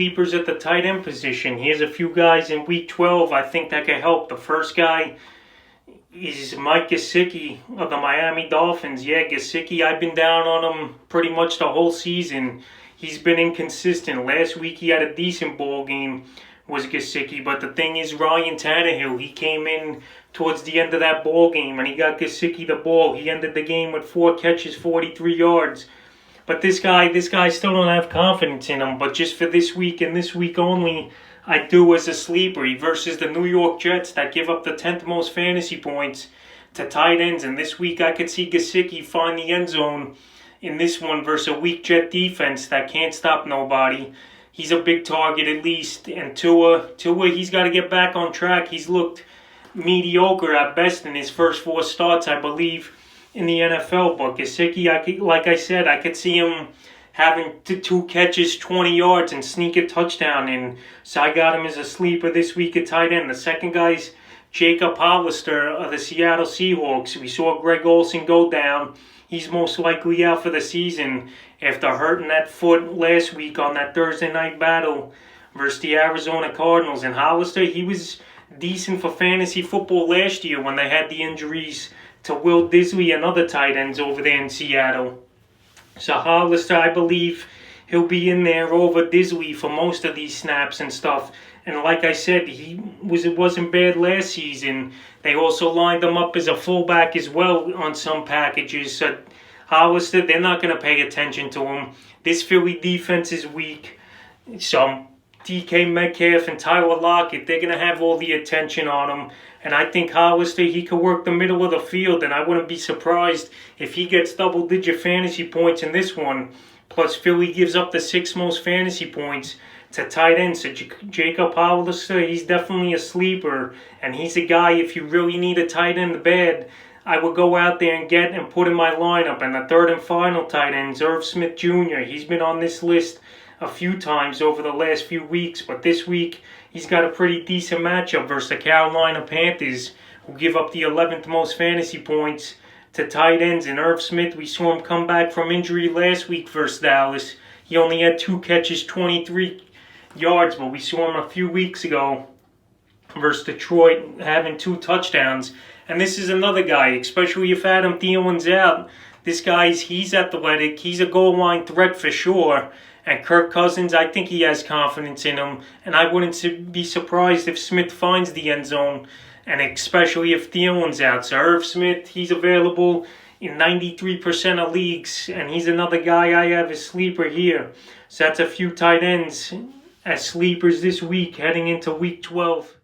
Sleepers at the tight end position. Here's a few guys in week 12 I think that could help. The first guy is Mike Gesicki of the Miami Dolphins. Yeah, Gesicki, I've been down on him pretty much the whole season. He's been inconsistent. Last week he had a decent ball game, was Gesicki, but the thing is, Ryan Tannehill, he came in towards the end of that ball game and he got Gesicki the ball. He ended the game with 4 catches, 43 yards. But this guy still don't have confidence in him. But just for this week and this week only, I do as a sleeper. Versus the New York Jets that give up the 10th most fantasy points to tight ends. And this week I could see Gesicki find the end zone in this one versus a weak Jet defense that can't stop nobody. He's a big target at least. And Tua, he's got to get back on track. He's looked mediocre at best in his first 4 starts, I believe, in the NFL. But Gesicki, like I said, I could see him having 2 catches, 20 yards, and sneak a touchdown in. So I got him as a sleeper this week at tight end. The second guy's Jacob Hollister of the Seattle Seahawks. We saw Greg Olsen go down. He's most likely out for the season after hurting that foot last week on that Thursday night battle versus the Arizona Cardinals. And Hollister, he was decent for fantasy football last year when they had the injuries to Will Disley and other tight ends over there in Seattle. So Hollister, I believe he'll be in there over Disley for most of these snaps and stuff. And like I said, it wasn't bad last season. They also lined him up as a fullback as well on some packages. So Hollister, they're not going to pay attention to him. This Philly defense is weak. So DK Metcalf and Tyler Lockett, they're going to have all the attention on him. And I think Hollister, he could work the middle of the field, and I wouldn't be surprised if he gets double-digit fantasy points in this one. Plus, Philly gives up the 6th most fantasy points to tight end. So Jacob Hollister, he's definitely a sleeper, and he's a guy, if you really need a tight end bad, I would go out there and get and put in my lineup. And the third and final tight end, Irv Smith Jr., he's been on this list a few times over the last few weeks, but this week he's got a pretty decent matchup versus the Carolina Panthers, who give up the 11th most fantasy points to tight ends. And Irv Smith, we saw him come back from injury last week versus Dallas. He only had 2 catches, 23 yards, but we saw him a few weeks ago versus Detroit having 2 touchdowns. And this is another guy, especially if Adam Thielen's out. This guy's, he's athletic. He's a goal line threat for sure. And Kirk Cousins, I think he has confidence in him. And I wouldn't be surprised if Smith finds the end zone. And especially if Thielen's out. So Irv Smith, he's available in 93% of leagues. And he's another guy I have as sleeper here. So that's a few tight ends as sleepers this week heading into week 12.